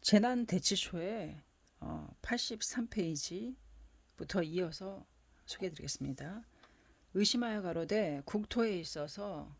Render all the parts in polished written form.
재난대치초에 83페이지부터 이어서 소개해 드리겠습니다. 의심하여 가로되 국토에 있어서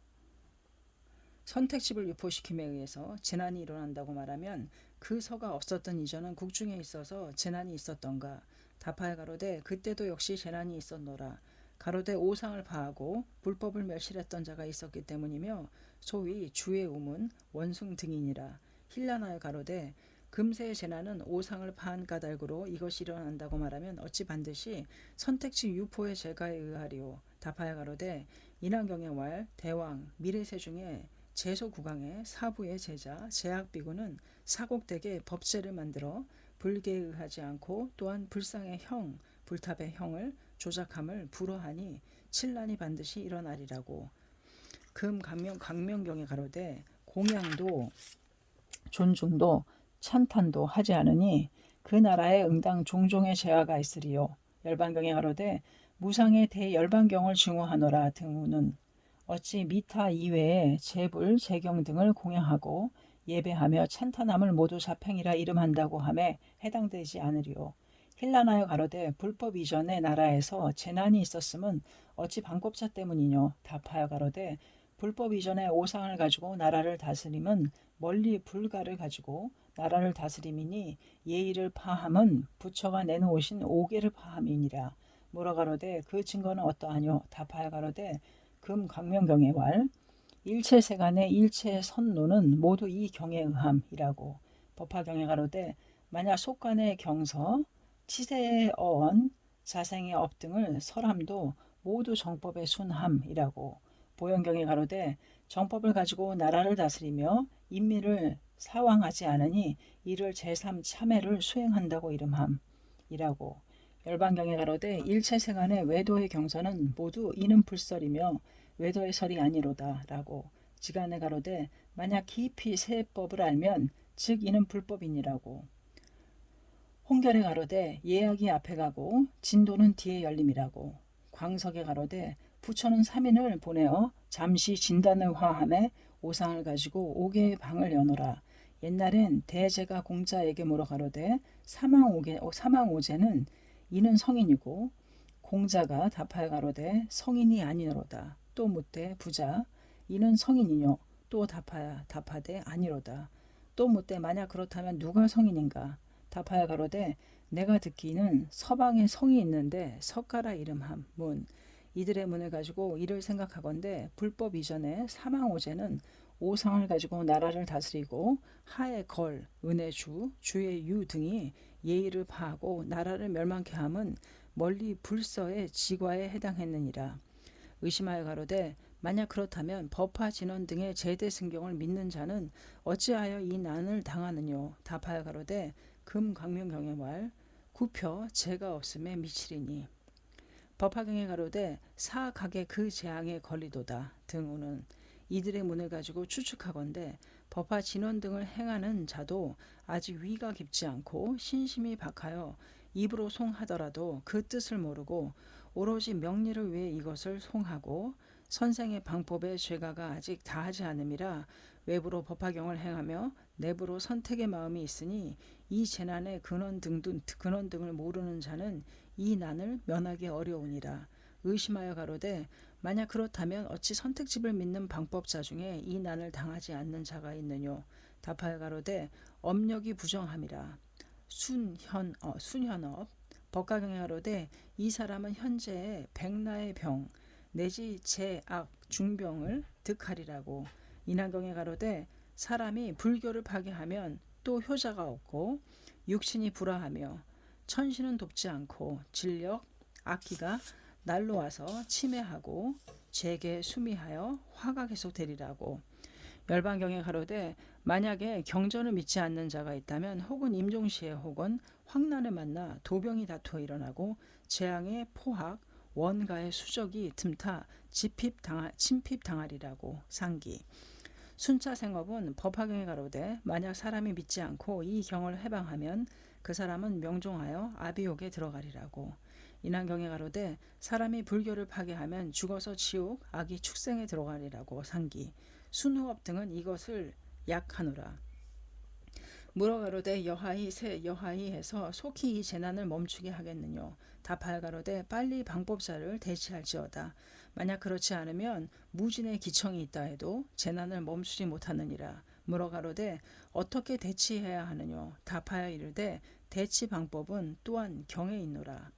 선택집을 유포시킴에 의해서 재난이 일어난다고 말하면 그 서가 없었던 이전은 국중에 있어서 재난이 있었던가. 답하여 가로되 그때도 역시 재난이 있었노라. 가로되 오상을 파하고 불법을 멸실했던 자가 있었기 때문이며 소위 주의 우문 원숭 등이니라. 힐난하여 가로되 금세의 재난은 오상을 파한 까닭으로 이것이 일어난다고 말하면 어찌 반드시 선택지 유포의 재가에 의하리오. 답하여 가로되 인왕경의 왈 대왕 미래세 중에 제소국왕의 사부의 제자 제약비구는 사곡되게 법제를 만들어 불계에 의하지 않고 또한 불상의 형 불탑의 형을 조작함을 불허하니 칠난이 반드시 일어나리라고. 강명경에 가로되 공양도 존중도 찬탄도 하지 않으니 그 나라에 응당 종종의 재화가 있으리요. 열반경에 가로되 무상의 대열반경을 증오하노라 등우는 어찌 미타 이외에 제불 제경 등을 공양하고 예배하며 찬탄함을 모두 자팽이라 이름한다고 함에 해당되지 않으리요. 힐난하여 가로되 불법 이전의 나라에서 재난이 있었음은 어찌 방법자 때문이뇨. 답하여 가로되 불법 이전의 오상을 가지고 나라를 다스림은 멀리 불가를 가지고 나라를 다스림이니 예의를 파함은 부처가 내놓으신 오계를 파함이니라. 뭐라 가로되 그 증거는 어떠하뇨. 답하여 가로되 강명경의 왈 일체세간의 일체선노는 모두 이 경에 의함이라고. 법화경에 가로되 만약 속간의 경서 치세의 어원 자생의 업 등을 설함도 모두 정법의 순함이라고. 보현경에 가로되 정법을 가지고 나라를 다스리며 인민을 사왕하지 않으니 이를 제3 참회를 수행한다고 이름함이라고. 열반경에 가로되 일체세간의 외도의 경서는 모두 이는 불설이며 외도의 설이 아니로다 라고. 지간에 가로되 만약 깊이 세법을 알면 즉 이는 불법이니라고. 홍결에 가로되 예약이 앞에 가고 진도는 뒤에 열림이라고. 광석에 가로되 부처는 3인을 보내어 잠시 진단을 화함에 오상을 가지고 5개의 방을 여노라. 옛날엔 대제가 공자에게 물어 가로되 사망오제는 이는 성인이고 공자가 답하여 가로되 성인이 아니로다. 또 묻되 부자 이는 성인이뇨. 또 답하되 아니로다. 또 묻되 만약 그렇다면 누가 성인인가. 답하여 가로되 내가 듣기는 서방에 성이 있는데 석가라 이름함 문. 이들의 문을 가지고 이를 생각하건대 불법 이전에 사망오제는 오상을 가지고 나라를 다스리고 하의 걸, 은의 주, 주의 유 등이 예의를 파하고 나라를 멸망케 함은 멀리 불서의 지과에 해당했느니라. 의심하여 가로되 만약 그렇다면 법화 진원 등의 제대 승경을 믿는 자는 어찌하여 이 난을 당하느뇨. 답하여 가로되 강명경의 말 구표 죄가 없음에 미치리니. 법화경에 가로되 사각의 그 재앙에 걸리도다 등우는 이들의 문을 가지고 추측하건대 법화 진원 등을 행하는 자도 아직 위가 깊지 않고 신심이 박하여 입으로 송하더라도 그 뜻을 모르고 오로지 명리를 위해 이것을 송하고 선생의 방법의 죄가가 아직 다하지 않음이라 외부로 법화경을 행하며 내부로 선택의 마음이 있으니 이 재난의 근원 등을 모르는 자는 이 난을 면하기 어려우니라. 의심하여 가로되 만약 그렇다면 어찌 선택집을 믿는 방법자 중에 이 난을 당하지 않는 자가 있느뇨. 답하여 가로되 업력이 부정함이라. 순현업 법가경에 가로되 이 사람은 현재의 백나의 병 내지 제악 중병을 득하리라고. 인한경에 가로되 사람이 불교를 파괴하면 또 효자가 없고 육신이 불화하며 천신은 돕지 않고 진력 악기가 날로 와서 침해하고 재계 수미하여 화가 계속되리라고. 열반경에 가로되 만약에 경전을 믿지 않는 자가 있다면 혹은 임종시에 혹은 황난을 만나 도병이 다투어 일어나고 재앙의 포학 원가의 수적이 틈타 침핍당하리라고. 상기. 순차생업은 법화경에 가로되 만약 사람이 믿지 않고 이 경을 해방하면 그 사람은 명종하여 아비옥에 들어가리라고. 인한경에 가로되 사람이 불교를 파괴하면 죽어서 지옥 악이 축생에 들어가리라고. 상기. 순후업 등은 이것을 약하노라. 물어가로되 여하이 해서 속히 이 재난을 멈추게 하겠느뇨. 답하여 가로되 빨리 방법자를 대치할지어다. 만약 그렇지 않으면 무진의 기청이 있다 해도 재난을 멈추지 못하느니라. 물어가로되 어떻게 대치해야 하느뇨. 답하여 이르되 대치 방법은 또한 경에 있노라.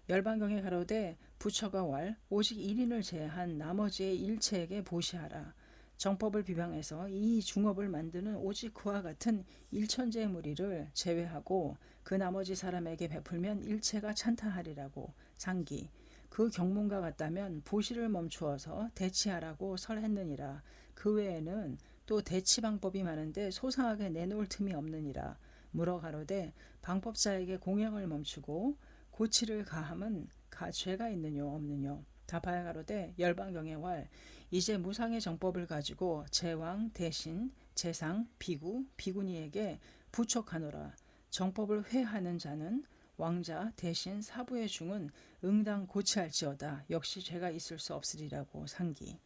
열반경에 가로되 부처가 왈 오직 1인을 제한 나머지의 일체에게 보시하라. 정법을 비방해서 이 중업을 만드는 오직 그와 같은 일천재의 무리를 제외하고 그 나머지 사람에게 베풀면 일체가 찬탄하리라고. 상기. 그 경문과 같다면 보시를 멈추어서 대치하라고 설했느니라. 그 외에는 또 대치 방법이 많은데 소상하게 내놓을 틈이 없느니라. 물어 가로되 방법자에게 공양을 멈추고 고치를 가함은 죄가 있느뇨 없느뇨. 답하여 가로되 열반경의 왈 이제 무상의 정법을 가지고 제왕 대신 제상 비구 비구니에게 부촉하노라. 정법을 회하는 자는 왕자 대신 사부의 중은 응당 고치할지어다. 역시 죄가 있을 수 없으리라고. 상기.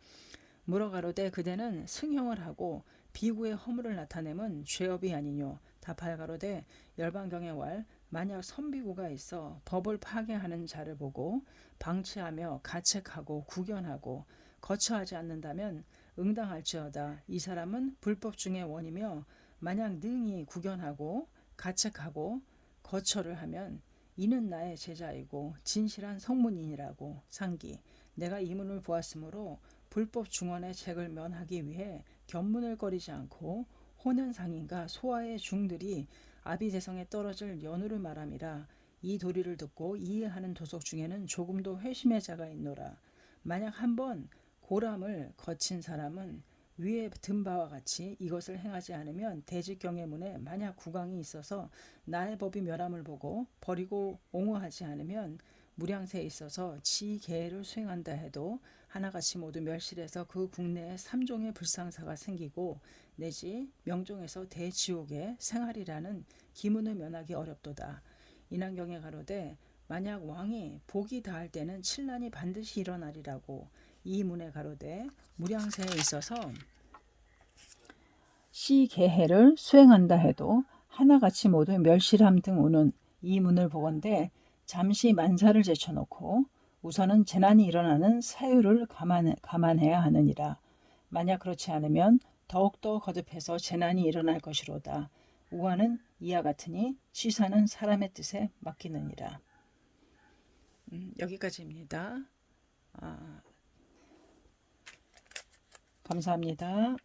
물어 가로되 그대는 승형을 하고 비구의 허물을 나타내면 죄업이 아니뇨. 답하여 가로되 열반경의 왈 만약 선비구가 있어 법을 파괴하는 자를 보고 방치하며 가책하고 구견하고 거처하지 않는다면 응당할지어다. 이 사람은 불법 중의 원이며 만약 능히 구견하고 가책하고 거처를 하면 이는 나의 제자이고 진실한 성문인이라고. 상기. 내가 이 문을 보았으므로 불법 중원의 책을 면하기 위해 견문을 꺼리지 않고 호는상인과 소아의 중들이 아비대성에 떨어질 연우를 말함이라. 이 도리를 듣고 이해하는 도속 중에는 조금도 회심의 자가 있노라. 만약 한번 고람을 거친 사람은 위에 든 바와 같이 이것을 행하지 않으면 대직경의 문에 만약 구강이 있어서 나의 법이 멸함을 보고 버리고 옹호하지 않으면 무량세에 있어서 지계를 수행한다 해도 하나같이 모두 멸실해서 그 국내에 3종의 불상사가 생기고 내지 명종에서 대지옥에 생활이라는 기문을 면하기 어렵도다. 인왕경에 가로되 만약 왕이 복이 다할 때는 칠난이 반드시 일어나리라고. 이 문에 가로되 무량세에 있어서 시계해를 수행한다 해도 하나같이 모두 멸실함 등 오는 이 문을 보건대 잠시 만사를 제쳐놓고 우선은 재난이 일어나는 사유를 감안해야 하느니라. 만약 그렇지 않으면 더욱더 거듭해서 재난이 일어날 것이로다. 우화는 이와 같으니 취사는 사람의 뜻에 맡기느니라. 여기까지입니다. 감사합니다.